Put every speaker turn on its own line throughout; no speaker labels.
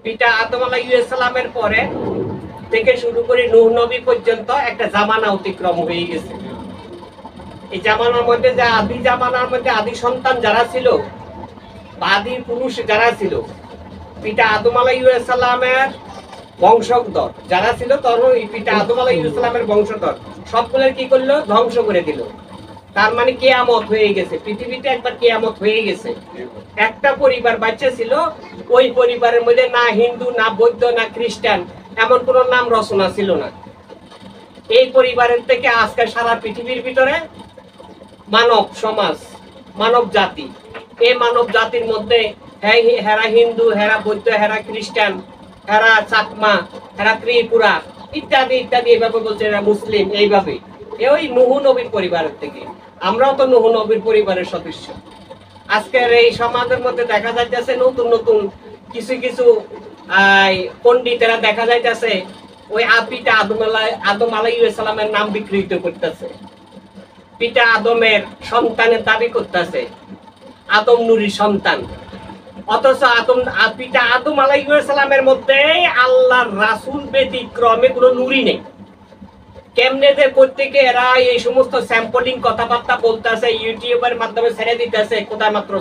পিতা আদম আলাইহিস সালামের পরে থেকে শুরু করে নূহ নবী পর্যন্ত একটা জামানা অতিক্রম হয়ে গেছে। এই জামানার মধ্যে যে আদি জামানার মধ্যে আদি সন্তান যারা ছিল বা আদি পুরুষ যারা ছিল, পিতা আদম আলাইহিস সালামের বংশধর যারা ছিল, তখন পিতা আদম আলাইহিস সালামের বংশধর সবগুলোর কি করলো? ধ্বংস করে দিল। তার মানে কিয়ামত হয়ে গেছে, পৃথিবীতে একবার কিয়ামত হয়ে গেছে। একটা পরিবার বাচ্চা ছিল, ওই পরিবারের মধ্যে না হিন্দু, না বৌদ্ধ, না খ্রিস্টান, এমন কোন নাম রচনা ছিল না। এই পরিবারের থেকে আজকে সারা পৃথিবীর ভিতরে মানব সমাজ, মানব জাতি, এই মানব জাতির মধ্যে হেরা হিন্দু, হেরা বৌদ্ধ, হেরা খ্রিস্টান, হেরা চাকমা, হেরা ত্রিপুরা ইত্যাদি ইত্যাদি, এইভাবে বলছে এরা মুসলিম। এইভাবে ওই নূহ নবীর পরিবারের থেকে, আমরাও তো নূহ নবীর পরিবারের সদস্য। আজকের এই সমাজের মধ্যে দেখা যাইতেছে নতুন নতুন কিছু কিছু পণ্ডিতেরা দেখা যাইতেছে ওই পিতা আদম আলাইহিস সালামের নাম বিকৃত করতেছে, পিতা আদমের সন্তানের দাবি করতেছে, আদম নূরীর সন্তান। অথচ পিতা আদম আলাইহিস সালামের মধ্যে আল্লাহর রাসূল ব্যতিক্রমে কোনো নূরই নেই। কেমনে যে প্রত্যেকে এরা এই সমস্ত স্যাম্পলিং কথাবার্তা বলতেছে, ইউটিউবের মাধ্যমে ছেড়ে দিতেছে, কোথায় মাত্র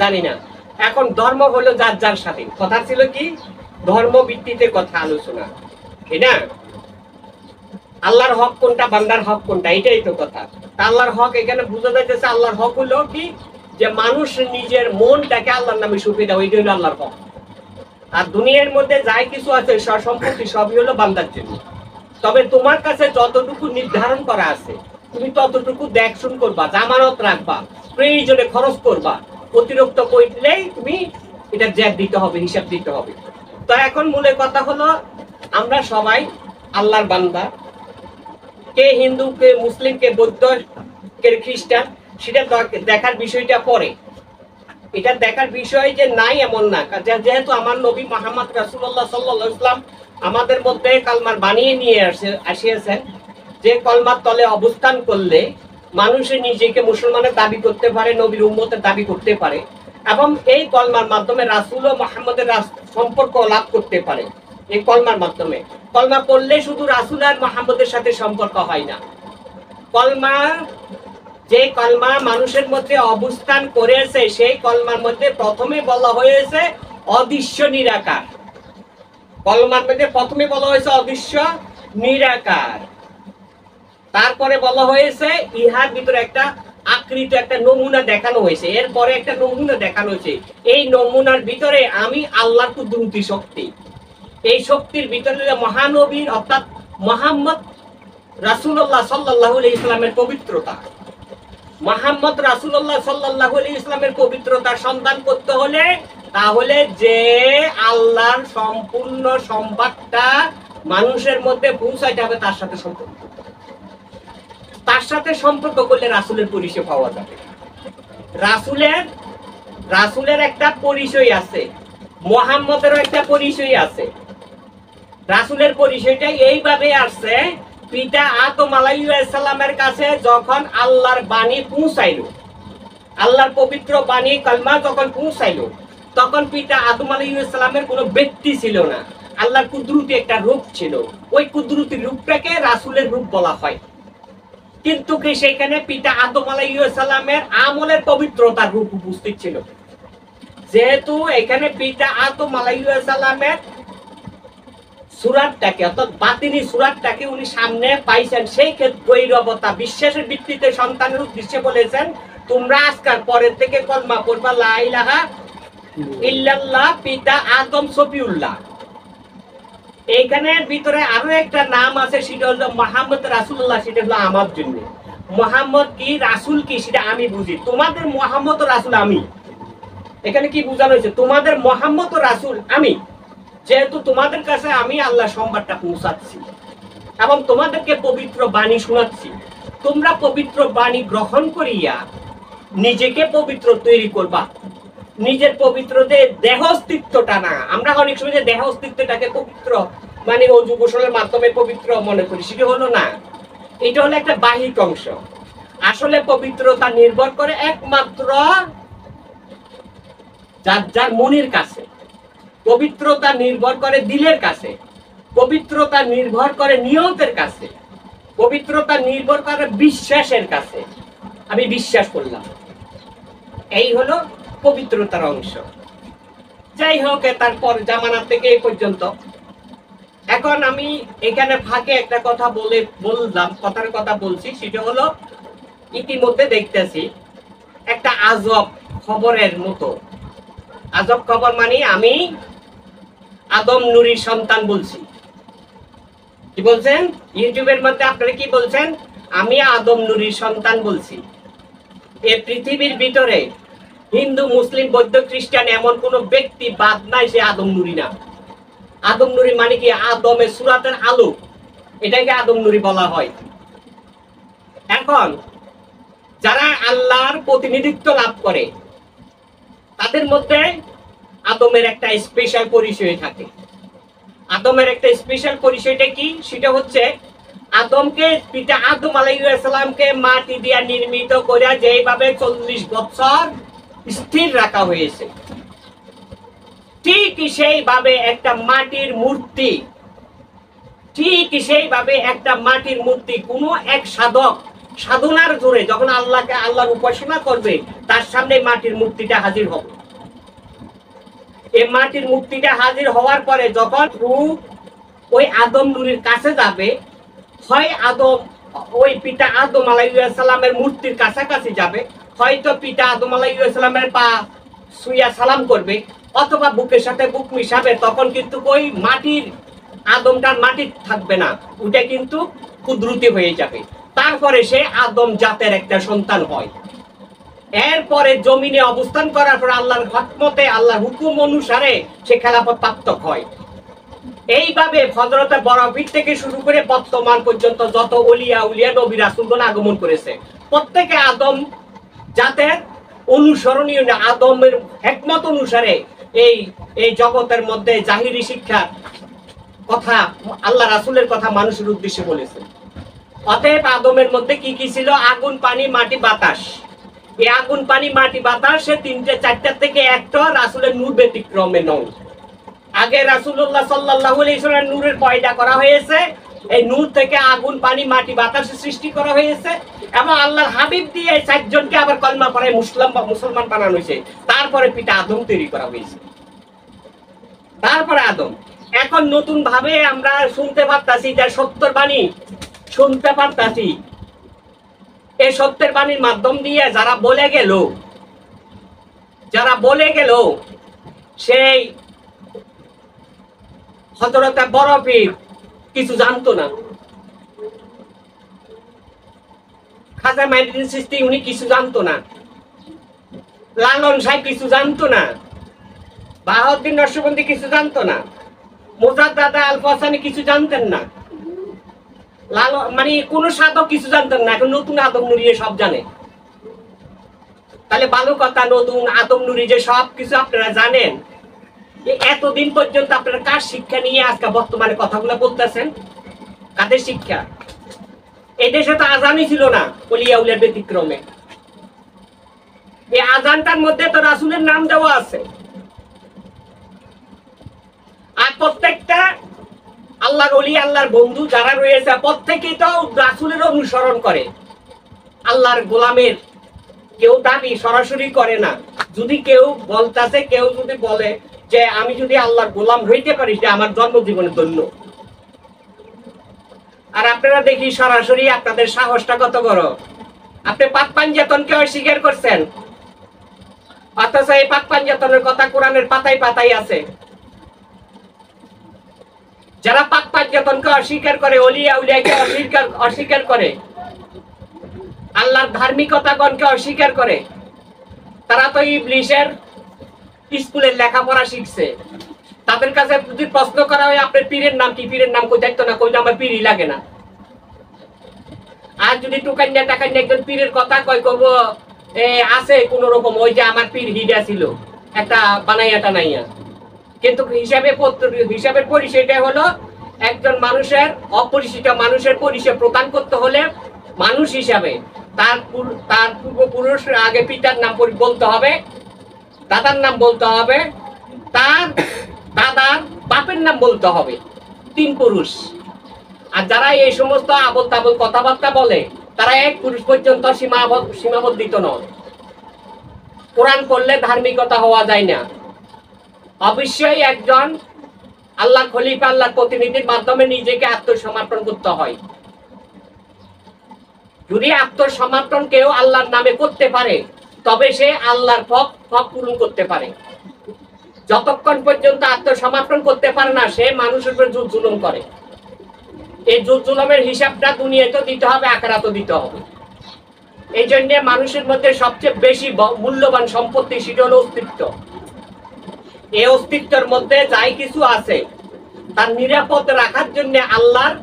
জানি না। এখন ধর্ম হলো যার যার স্বাধীন। কথা ছিল কি ধর্ম ভিত্তিতে কথা আলোচনা, তাই না? আল্লাহর হক কোনটা, বান্দার হক কোনটা, এটাই তো কথা। আল্লাহর হক এখানে বুঝা যাইতেছে, আল্লাহর হক হলো কি যে মানুষ নিজের মনটাকে আল্লাহর নামে সঁপে দাও, এটাই হলো আল্লাহর হক। আর দুনিয়ার মধ্যে যাই কিছু আছে সম্পত্তি সবই হলো বান্দার জন্য। তবে তোমার কাছে যতটুকু নির্ধারণ করা আছে তুমি ততটুকু দেখশুন করবা, জামানত রাখবা, প্রয়োজনে খরচ করবা। অতিরিক্ত করলেই তুমি এটা জ্যাক দিতে হবে, হিসাব দিতে হবে। তো এখন মূলের কথা হলো আমরা সবাই আল্লাহর বান্দা। কে হিন্দু, কে মুসলিম, কে বৌদ্ধ, কে খ্রিস্টান, সেটা দেখার বিষয়টা পরে। এটা দেখার বিষয় যে নাই এমন না, যেহেতু আমার নবী মুহাম্মদ রাসূলুল্লাহ সাল্লাল্লাহু আলাইহি ওয়াসাল্লাম আমাদের মধ্যে কালমার বানিয়ে নিয়ে আসিয়েছেন, যে কলমার তলে অবস্থান করলে মানুষে নিজেকে মুসলমানের দাবি করতে পারে, নবীর উম্মতের দাবি করতে পারে, এবং এই কলমার মাধ্যমে রাসূল ও মুহাম্মদের সম্পর্ক লাভ করতে পারে। এই কলমার মাধ্যমে কলমা পড়লে শুধু রাসূল আর মুহাম্মদের সাথে সম্পর্ক হয় না। কলমা, যে কলমা মানুষের মধ্যে অবস্থান করেছে, সেই কলমার মধ্যে প্রথমে বলা হয়েছে অদৃশ্য নিরাকার। কলমার মধ্যে প্রথমে বলা হয়েছে অদৃশ্য নিরাকার, তারপরে বলা হয়েছে ইহার ভিতরে একটা আকৃতি, একটা নমুনা দেখানো হয়েছে, এরপরে একটা নমুনা দেখানো হয়েছে। এই নমুনার ভিতরে আমি আল্লাহর কুদরতি শক্তি, এই শক্তির ভিতরে মহানবীর অর্থাৎ মুহাম্মদ রাসূলুল্লাহ সাল্লাল্লাহু আলাইহি ওয়াসাল্লামের পবিত্রতা। মুহাম্মদ রাসূলুল্লাহ সাল্লাল্লাহু আলাইহি ওয়াসাল্লামের পবিত্রতার সন্ধান করতে হলে তাহলে যে আল্লাহর সম্পূর্ণ সংবাদটা মানুষের মধ্যে পৌঁছাইতে হবে, তার সাথে সম্পর্ক, তার সাথে সম্পর্ক করলে রাসূলের পরিচয় পাওয়া যাবে। রাসূলের একটা পরিচয় আছে, মুহাম্মদেরও একটা পরিচয় আছে। রাসূলের পরিচয়টা এইভাবে আসছে, পিতা আদম আলাইহিস সালামের কাছে যখন আল্লাহর বাণী পৌঁছাইল, আল্লাহর পবিত্র বাণী কালমা যখন পৌঁছাইল, তখন পিতা আদম আলাইহিস সালামের কোনো ব্যক্তি ছিল না, আল্লাহর কুদরতি একটা রূপ ছিল। ওই কুদরতি রূপটাকে রাসূলের রূপ বলা হয়। কিন্তু কি সেখানে পিতা আদম আলাইহিস সালামের আমলের পবিত্রতার রূপ উপস্থিত ছিল। যেহেতু এখানে পিতা আদম আলাইহিস সালামের সুরাতটাকে অর্থাৎ বাতিনি সুরাতটাকে উনি সামনে পাইছেন, সেই ক্ষেত্রে গৈরবতা বিশ্বাসের ভিত্তিতে সন্তানের উদ্দেশ্যে বলেছেন, তোমরা আজকাল পরের থেকে কলমা পড়বা লা ইলাহা ইল্লাল্লাহ পিতা আদম সফিউল্লাহ। এইখানের ভিতরে আরো একটা নাম আছে, সেটা হলো মুহাম্মদ রাসূলুল্লাহ, সেটা হলো আমার জন্য। মুহাম্মদ কি, রাসূল কি, সেটা আমি বুঝি। তোমাদের মুহাম্মদ ও রাসূল আমি, এখানে কি বোঝানো হয়েছে? তোমাদের মুহাম্মদ ও রাসূল আমি, যেহেতু তোমাদের কাছে আমি আল্লাহ সংবাদটা পৌঁছাচ্ছি এবং তোমাদেরকে পবিত্র বাণী শোনাচ্ছি, তোমরা পবিত্র বাণী গ্রহণ করিয়া নিজেকে পবিত্র তৈরি করবা। নিজের পবিত্র দেহ অস্তিত্বটা না, আমরা অনেক সময় যে দেহ অস্তিত্বটাকে পবিত্র মানে অজু গোসলের মাধ্যমে পবিত্র মনে করি, সেটা হলো না। এটা হলো একটা বাহ্যিক অংশ। আসলে পবিত্রতা নির্ভর করে একমাত্র যার যার মনের কাছে। পবিত্রতা নির্ভর করে দিলের কাছে, পবিত্রতা নির্ভর করে নিয়তের কাছে, পবিত্রতা নির্ভর করে বিশ্বাসের কাছে। আমি বিশ্বাস করলাম, এই হলো পবিত্রতার অংশ। যাই হোক, তারপর জামানা থেকে এই পর্যন্ত। এখন আমি এখানে ফাঁকে একটা কথা কথার কথা বলছি, সেটা হলো ইতিমধ্যে দেখতেছি একটা আজব খবরের মতো। আজব খবর মানে আমি আদম নুরির সন্তান বলছি। কি বলছেন ইউটিউবের মধ্যে? আপনারা কি বলছেন? আমি আদম নুরির সন্তান বলছি। এই পৃথিবীর ভিতরে হিন্দু, মুসলিম, বৌদ্ধ, খ্রিস্টান এমন কোন ব্যক্তি বাদ নাই সে আদম নুরি না। আদম নুরি মানে কি? আদমের সুরাতের আলো, এটাকে আদম নুরি বলা হয়। এখন যারা আল্লাহর প্রতিনিধিত্ব লাভ করে তাদের মধ্যে আদমের একটা স্পেশাল পরিচয় থাকে। আদমের একটা স্পেশাল পরিচয়টা কি? সেটা হচ্ছে আদমকে, পিতা আদম আলাইহিস সালামকে মাটি দিয়ে নির্মিত করে যেভাবে 40 বছর স্থির রাখা হয়েছে, ঠিক সেইভাবে একটা মাটির মূর্তি, কোনো এক সাধক সাধনার জোরে যখন আল্লাহর উপাসনা করবে, তার সামনে মাটির মূর্তিটা হাজির হবে। এই মাটির মূর্তিটা হাজির হওয়ার পরে যখন ওই আদম নুরির কাছে যাবে, হয় আদম ওই পিতা আদম আলাইহিস সালামের মূর্তির কাছাকাছি যাবে, হয়তো পিতা আদম আলাইহিস সালামের পা ছুঁয়া সালাম করবে, অথবা বুকের সাথে বুক মিশাবে। তখন কিন্তু ওই মাটির আদমটার মাটি থাকবে না, ওটা কিন্তু কুদরতি হয়ে যাবে। তারপরে সে আদম জাতের একটা সন্তান হয়। এরপরে জমিনে অবস্থান করার পর আল্লাহর হকমতে, আল্লাহর হুকুম অনুসারে সে খেলাফত প্রাপ্ত হয়। এইভাবে হযরত বরাবীর থেকে শুরু করে বর্তমান পর্যন্ত যত ওলিয়া উলিয়া নবী রাসূলগণ আগমন করেছে, প্রত্যেকে আদম জাতের অনুসরণীয়, আদমের হিকমত অনুসারে এই জগতের মধ্যে জাহিরি শিক্ষা কথা, আল্লাহ রাসূলের কথা মানুষের উদ্দেশ্যে বলেছে। অতএব আদমের মধ্যে কি কি ছিল? আগুন, পানি, মাটি, বাতাস। এই আগুন, পানি, মাটি, বাতাসে 3টে 4টা থেকে একটা রাসূলের নূর ব্যতিক্রমে নয়। আগে রাসূলুল্লাহ সাল্লাল্লাহু আলাইহি ওয়াসাল্লাম নূরের পয়দা করা হয়েছে, এই নূর থেকে আগুন, পানি, মাটি, বাতাসের সৃষ্টি করা হয়েছে, এবং আল্লাহর হাবিব দিয়ে 4 জনকে আবার কলমা পড়ায় মুসলমান বানানো হয়েছে। তারপরে পিতা আদম তৈরি করা হয়েছে, তারপরে আদম। এখন নতুন ভাবে আমরা শুনতে পারতাছি, যা সত্যের বাণী শুনতে পারতাছি। এই সত্যের বাণীর মাধ্যম দিয়ে যারা বলে গেল সেই হযরত বরফির কিছু জানতো না, খাজা মাইনুদ্দিন চিশতি উনি কিছু জানতো না, লালন সাহেব কিছু জানতো না, বাহাউদ্দিন নকশবন্দি কিছু জানতো না, মুজাদ্দাদ আল ফসানি কিছু জানতেন না, মানে কোন সাধক কিছু জানতেন না। এখন নতুন আদম নুরি সব জানে। তাহলে ভালো কথা, নতুন আদম নুরি যে সব কিছু আপনারা জানেন, এতদিন পর্যন্ত আপনারা কার শিক্ষা নিয়ে আজকে বর্তমানে কথাগুলো বলতেছেন? কাদের শিক্ষা? এই দেশে তো আজানই ছিল না ওলিয়া উলিয়ার ব্যতিক্রমে। এই আজানটার মধ্যে তো রাসূলের নাম দেওয়া আছে। আর প্রত্যেকটা আল্লাহর ওলি, আল্লাহর বন্ধু যারা রয়েছে, প্রত্যেকেই তো রাসূলের অনুসরণ করে। আল্লাহর গোলামের কেউ দাবি সরাসরি করে না। যদি কেউ বলতাছে, কেউ যদি বলে যে আমি যদি আল্লাহর গোলাম হইতে পারি, যে আমার জন্মজীবনে ধন্য। আর আপনারা দেখি সরাসরি আপনাদের সাহসটা কত বড়। আপনি পাক পাঞ্জাতনকে অস্বীকার করছেন, অথচ এই পাক পাঞ্জাতনের কথা কোরআনের পাতায় পাতায় আছে। যারা পাক পাঞ্জাতনকে অস্বীকার করে, ওলিয়া উলিয়াকে অস্বীকার করে, আল্লাহর ধার্মিকতাগণকে অস্বীকার করে, তারা তো ইবলিসের স্কুলের লেখাপড়া শিখছে। তাদের কাছে যদি প্রশ্ন করা হয় আপনার পীরের নাম কি, পীরের নাম কই দেখতো না, কই আমার পীরই লাগে না। আর যদি টুকাইন্যা টাকাইন্যা একজন পীরের কথা কয়, কব আছে কোন রকম, ওই যে আমার পীর হিডা ছিল একটা বানাইয়া টানাইয়া। কিন্তু হিসাবের পরিচয়টা হলো একজন মানুষের, অপরিচিত মানুষের পরিচয় প্রদান করতে হলে মানুষ হিসাবে তার পূর্বপুরুষ, আগে পিতার নাম বলতে হবে, দাদার নাম বলতে হবে, তার নাম বলতে হবে, 3 পুরুষ। আর যারা এই সমস্ত আবল তাবল কথাবার্তা বলে তারা 1 পুরুষ পর্যন্ত সীমাবদ্ধিত নয়। কোরআন পড়লে ধার্মিকতা হওয়া যায় না। অবশ্যই একজন আল্লাহ খলিফা, আল্লাহ প্রতিনিধির মাধ্যমে নিজেকে আত্মসমর্পণ করতে হয়। যদি আত্মসমর্পণ কেউ আল্লাহর নামে করতে পারে তবে সে আল্লাহর হক পূরণ করতে পারে। যতক্ষণ পর্যন্ত আত্মসমর্পণ করতে পারে না সে মানুষের উপর জুলুম করে। এই জুলুমের হিসাবটা দুনিয়াতেও দিতে হবে, আখিরাতেও দিতে হবে। এই জন্য মানুষের মধ্যে সবচেয়ে বেশি মূল্যবান সম্পত্তি সেটা হলো অস্তিত্ব। এই অস্তিত্বের মধ্যে যাই কিছু আছে তার নিরাপদ রাখার জন্য আল্লাহর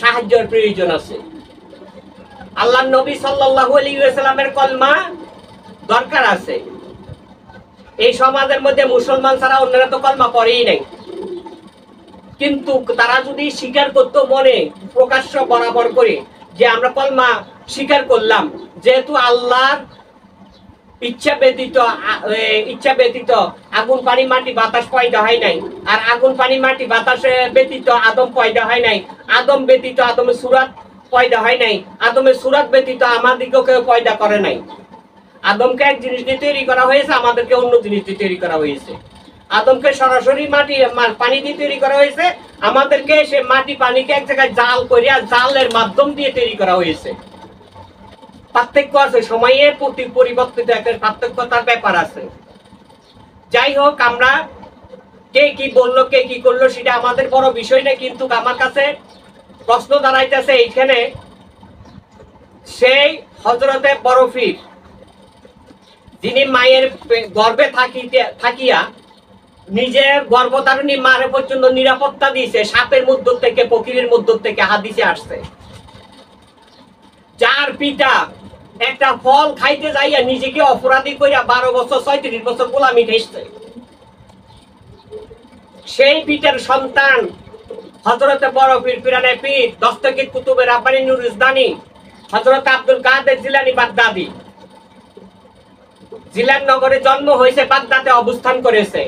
সাহায্যের প্রয়োজন আছে। আল্লাহর নবী সাল্লাল্লাহু আলাইহি ওয়াসাল্লামের কলমা দরকার আছে। এই সমাজের মধ্যে মুসলমান ছাড়া অন্যরা তো কলমা পড়েই নাই, কিন্তু তারা যদি স্বীকার করতো মনে প্রকাশ্য বরাবর করে যে আমরা কলমা স্বীকার করলাম, যেহেতু আল্লাহর ইচ্ছা ব্যতীত আগুন পানি মাটি বাতাস পয়দা হয় নাই, আর আগুন পানি মাটি বাতাস ব্যতীত আদম পয়দা হয় নাই, আদম ব্যতীত আদমের সুরাত পয়দা হয় নাই, আদমের সুরাত ব্যতীত আমাদেরকেও কেউ পয়দা করে নাই। আদমকে এক জিনিস দিয়ে তৈরি করা হয়েছে, আমাদেরকে অন্য জিনিস দিয়ে তৈরি করা হয়েছে। আদমকে সরাসরি পানি দিয়ে তৈরি করা হয়েছে, আমাদেরকে সে মাটি পানিকে এক জায়গায় জাল করিয়া জালের মাধ্যম দিয়ে তৈরি করা হয়েছে। পার্থক্য আছে, সময়ের প্রতি পরিবর্তিত একটা পার্থক্যতার ব্যাপার আছে। যাই হোক, আমরা কে কি বললো কে কি করলো সেটা আমাদের বড় বিষয় না, কিন্তু আমার কাছে প্রশ্ন দাঁড়াইতেছে এইখানে সেই হযরতে বরফির যিনি মায়ের গর্ভে থাকিয়া নিজের গর্ভধারণী মারে পর্যন্ত নিরাপত্তা দিয়েছে সাপের মধ্য থেকে, ফকিরের মধ্য থেকে, হাদিসে আসছে। যার পিতা একটা ফল খাইতে যাইয়া নিজেকে অপরাধী করিয়া 12 বছর 36 বছর গোলামি ঠেসছে, সেই পিতার সন্তান হযরতে বরফির পিরানে পীর দস্তগীর কুতুবে রাব্বানী নুরুজদানি হযরত আব্দুল কাদের জিলানী বাগদাদি। জিলান নগরে জন্ম হয়েছে, বাগদাদে অবস্থান করেছে।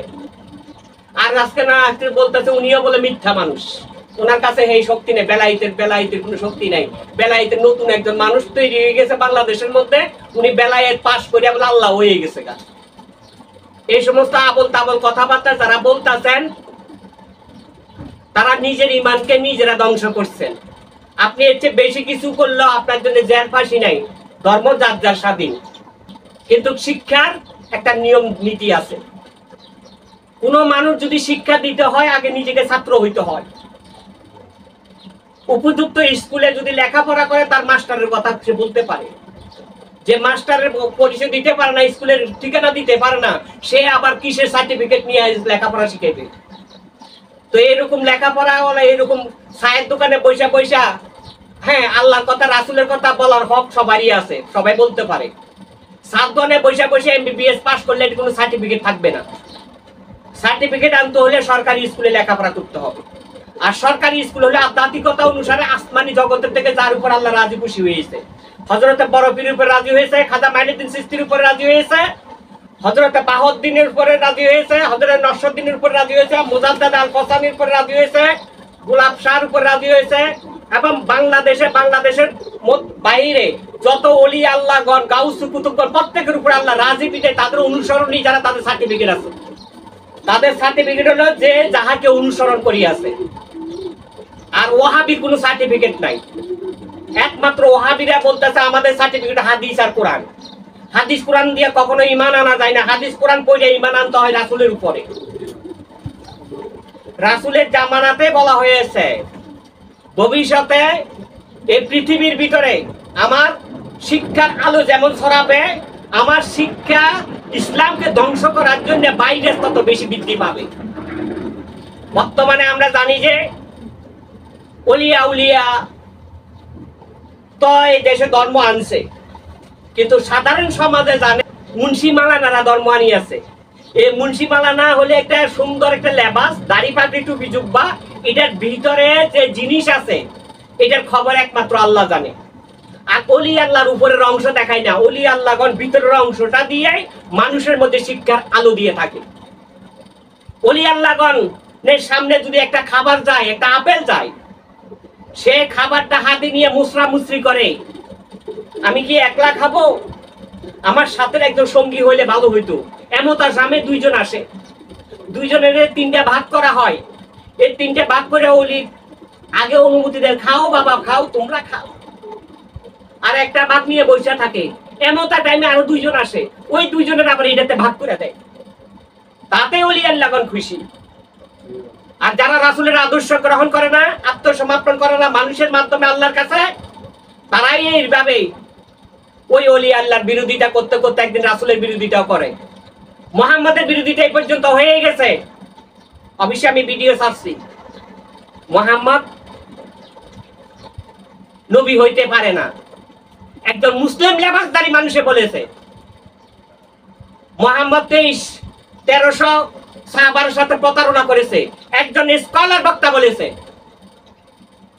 আর আজকে না আজকে বলতেছে উনিও বলে মিথ্যা মানুষ, ওনার কাছে এই শক্তি নেই, বেলায়েতের কোনো শক্তি নাই। বেলায়েতের নতুন একজন মানুষ তৈরি হয়ে গেছে বাংলাদেশের মধ্যে, উনি বেলায়েত পাশ করিয়া বলে আল্লাহ হয়ে গেছে গা। এই সমস্ত আবল তাবল কথাবার্তা যারা বলতেছেন তারা নিজের ইমানকে নিজেরা ধ্বংস করছেন। আপনি এর চেয়ে বেশি কিছু করলেও আপনার জন্য জেল ফাঁসি নাই, ধর্ম যার যার স্বাধীন, কিন্তু শিক্ষার একটা নিয়ম নীতি আছে। কোন মানুষ যদি শিক্ষা দিতে হয় আগে নিজেকে ছাত্র হইতে হয়। উপযুক্ত স্কুলে যদি লেখাপড়া করে তার মাস্টারের কথা সে বলতে পারে। যে মাস্টারের পরিচয় দিতে পারে না, স্কুলের ঠিকানা দিতে পারে না, সে আবার কিসের সার্টিফিকেট নিয়ে লেখাপড়া শিখাইবে? তো এরকম লেখাপড়া হলে এরকম চায়ের দোকানে পয়সা পয়সা, হ্যাঁ আল্লাহর কথা রাসূলের কথা বলার হক সবারই আছে, সবাই বলতে পারে। সাতজনে পয়সা পয়সা MBBS পাস করলে কোনো সার্টিফিকেট থাকবে না। সার্টিফিকেট আনতে হলে সরকারি স্কুলে লেখাপড়া করতে হবে। আর সরকারি স্কুল হলে আধ্যাত্মিকতা অনুসারে আসমানি জগতের থেকে যার উপর আল্লাহ রাজি খুশি হয়েছে, হযরতে বরফির উপর রাজি হয়েছে, খাজা মাইনুদ্দিন চিশতির উপর রাজি হয়েছে, হযরতে বাহাউদ্দিনের উপরে রাজি হয়েছে, হযরত নসরুদ্দিনের উপর রাজি হয়েছে, মুজাদ্দাদ আল ফসানির উপর রাজি হয়েছে, গোলাপ শাহর উপর রাজি হয়েছে, এবং বাংলাদেশের বাইরে যত ওলি আল্লাহগণ গাউস কুতুবগণ প্রত্যেকের উপর আল্লাহ রাজি পিঠে তাদের অনুসরণী যারা তাদের সার্টিফিকেট আছে। তাদের সার্টিফিকেট হলো যে যাহাকে অনুসরণ করিয়াছে। আর ওয়াহাবি কোনো সার্টিফিকেট নাই, একমাত্র ওয়াহাবিরা বলতেছে আমাদের সার্টিফিকেট হাদিস আর কোরআন। হাদিস কোরআন দিয়ে কখনো ঈমান আনা যায় না, হাদিস কোরআন পড়ে ঈমান আনতে হয় রাসূলের উপরে। রাসূলের জামানাতে বলা হয়েছে ভবিষ্যতে এই পৃথিবীর ভিতরে আমার শিক্ষার আলো যেমন ছড়াবে, আমার শিক্ষা ইসলামকে ধ্বংস করার জন্য বাইরে তত বেশি বৃদ্ধি পাবে। বর্তমানে আমরা জানি যে ওলিয়া উলিয়া তো এই দেশে ধর্ম আনছে, কিন্তু সাধারণ সমাজে জানে মুন্সি মালানারা ধর্ম আনিয়াছে। এই মুন্সি মালানা হলে একটা সুন্দর একটা লেবাস, দাড়ি পাগড়ি টুপি জুব্বা, এটার ভিতরে যে জিনিস আছে এটার খবর একমাত্র আল্লাহ জানে। আর ওলি আল্লাহর উপরের অংশ দেখায় না, ওলি আল্লাহগণ ভিতরের অংশটা দিয়ে মানুষের মধ্যে শিক্ষার আলো দিয়ে থাকে। ওলি আল্লাহগণ সামনে যদি একটা খাবার যায়, একটা আপেল যায়, সে খাবারটা হাতে নিয়ে মুসরা মুসরি করে, আমি কি একলা খাবো? আমার সাথে একজন সঙ্গী হইলে ভালো হইতো। এমতার সামনে দুইজন আসে, দুইজনের 3টা ভাগ করা হয়। এই 3টে ভাগ করে ওলি আগে অনুমতি দেয়, খাও বাবা খাও, তোমরা খাও। আর একটা ভাগ নিয়ে বসে থাকে। এমতার টাইমে আরো দুইজন আসে, ওই দুইজনের আবার এটাতে ভাগ করে দেয়। তাতে ওলি আল্লাহগণ খুশি। আর যারা রাসূলের আদর্শ গ্রহণ করে না, আত্মসমর্পণ করে না মানুষের মাধ্যমে আল্লাহর কাছে, তারাই এইভাবে ওই ওলি আল্লাহর বিরোধিতা করতে করতে একদিন রাসূলের বিরোধিতাও করে। মুহাম্মাদের বিরোধিতা এই পর্যন্ত হয়ে গেছে। অবশ্যই আমি ভিডিও ছাড়ছি, মুহাম্মদ নবী হইতে পারে না। একজন মুসলিম লেবাসধারী মানুষে বলেছে। মুহাম্মদ 1300 সাহাবার সাথে প্রতারণা করেছে, একজন স্কলার বক্তা বলেছে।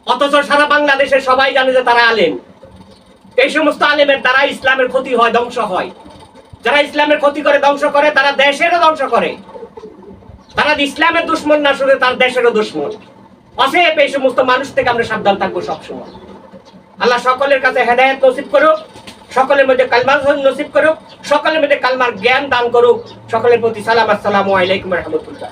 অথচ সারা বাংলাদেশে সবাই জানে যে তারা আলেম। এই সমস্ত আলেমের দ্বারা ইসলামের ক্ষতি হয়, ধ্বংস হয়। যারা ইসলামের ক্ষতি করে, ধ্বংস করে, তারা দেশেরও ধ্বংস করে। তারা ইসলামের দুশ্মন না, শুধু তার দেশেরও দুশ্মন। অতএব এই সমস্ত মানুষ থেকে আমরা সাবধান থাকবো সবসময়। আল্লাহ সকলের কাছে হেদায়েত নসিব করুক, সকলের মধ্যে কালমার নসিব করুক, সকলের মধ্যে কালমার জ্ঞান দান করুক। সকলের প্রতি সালাম, আসসালামু আলাইকুম ওয়া রাহমাতুল্লাহ।